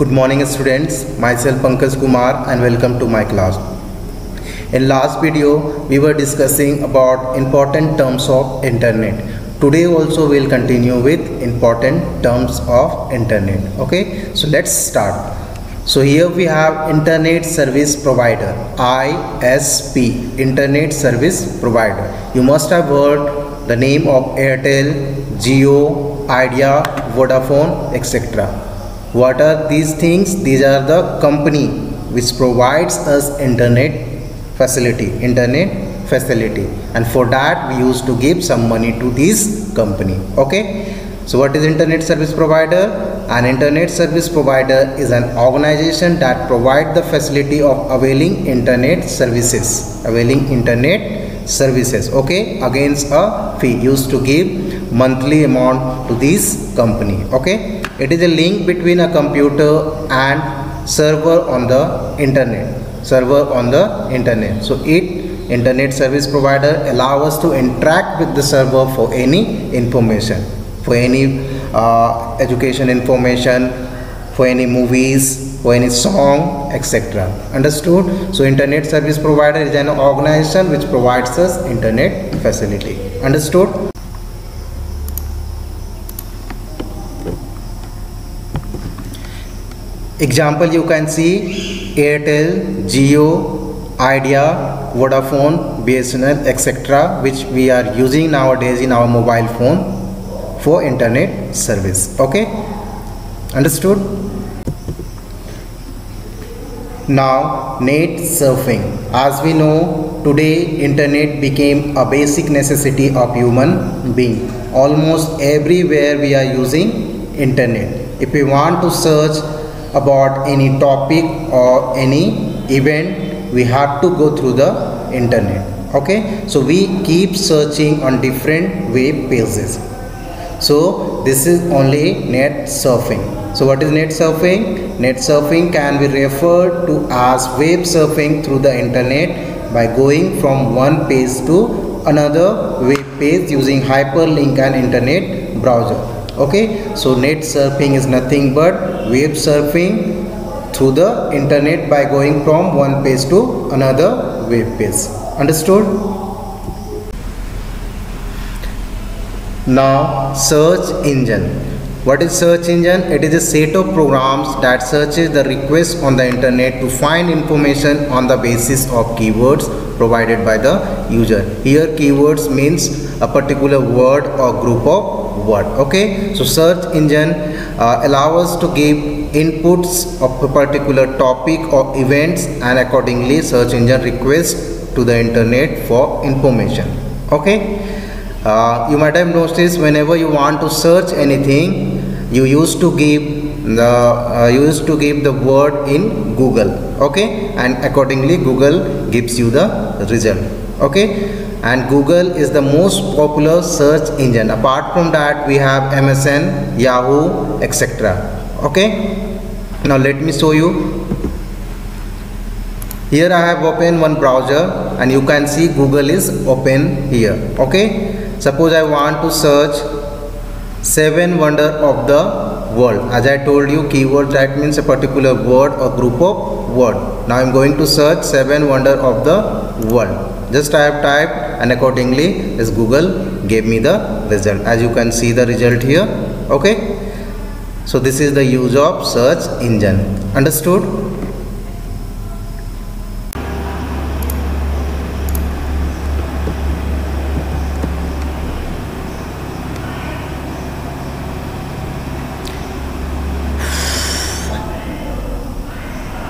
Good morning students, myself Pankaj Kumar and welcome to my class. In last video we were discussing about important terms of internet. Today also we will continue with important terms of internet. Okay, so let's start. So here we have internet service provider, ISP, internet service provider. You must have heard the name of Airtel, Jio, Idea, Vodafone, etc. What are these things? These are the company which provides us internet facility, and for that we used to give some money to this company. Okay, so what is internet service provider? An internet service provider is an organization that provides the facility of availing internet services, okay, against a fee. Used to give monthly amount to this company. Okay, it is a link between a computer and server on the internet. So internet service provider allow us to interact with the server for any information, for any education information, for any movies, for any song, etc. Understood? So internet service provider is an organization which provides us internet facility. Understood? Example you can see Airtel, Jio, Idea, Vodafone, BSNL, etc. which we are using nowadays in our mobile phone for internet service. Okay, understood? Now net surfing. As we know, today internet became a basic necessity of human being. Almost everywhere we are using internet. If we want to search about any topic or any event, we have to go through the internet. Okay, so we keep searching on different web pages. So this is only net surfing. So what is net surfing? Net surfing can be referred to as web surfing through the internet by going from one page to another web page using hyperlink and internet browser. Okay, so net surfing is nothing but web surfing through the internet by going from one page to another web page. Understood? Now search engine. What is search engine? It is a set of programs that searches the request on the internet to find information on the basis of keywords provided by the user. Here keywords means a particular word or group of word. Okay, so search engine allow us to give inputs of a particular topic or events, and accordingly search engine request to the internet for information. Okay, you might have noticed whenever you want to search anything, you used to give the word in Google. Okay, and accordingly Google gives you the result. Okay, and Google is the most popular search engine. Apart from that, we have MSN, Yahoo, etc. Okay, now let me show you. Here I have opened one browser and you can see Google is open here. Okay, suppose I want to search 7 wonders of the world. As I told you, keyword that means a particular word or group of word. Now I am going to search 7 wonders of the world. Just I have typed and accordingly this Google gave me the result. As you can see the result here. Okay, so this is the use of search engine. Understood?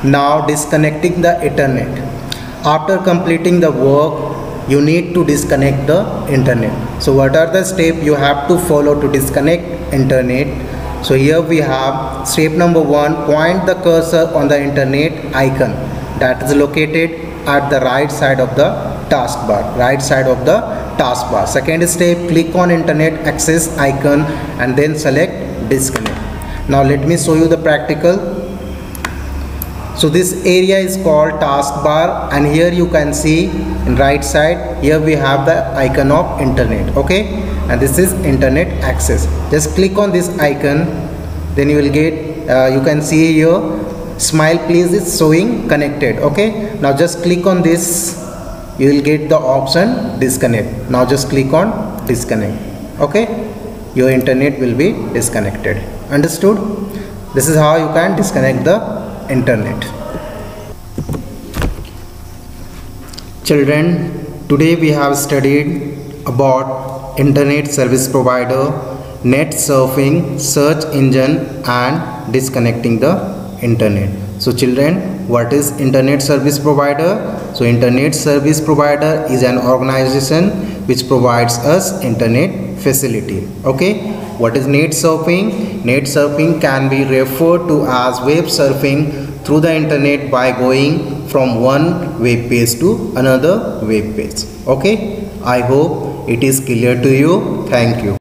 Now disconnecting the internet. After completing the work, you need to disconnect the internet. So what are the steps you have to follow to disconnect internet? So here we have step number 1, point the cursor on the internet icon that is located at the right side of the taskbar. Second step, click on internet access icon and then select disconnect. Now let me show you the practical. So this area is called taskbar, and here you can see in right side, here we have the icon of internet. Okay, and this is internet access. Just click on this icon, then you will get you can see here smile please is showing connected. Okay, now just click on this, you will get the option disconnect. Now just click on disconnect. Okay, your internet will be disconnected. Understood? This is how you can disconnect the internet. Children, today we have studied about internet service provider, net surfing, search engine and disconnecting the internet. So children, what is internet service provider? So internet service provider is an organization which provides us internet facility. Okay, what is net surfing? Net surfing can be referred to as web surfing through the internet by going from one web page to another web page. Okay, I hope it is clear to you. Thank you.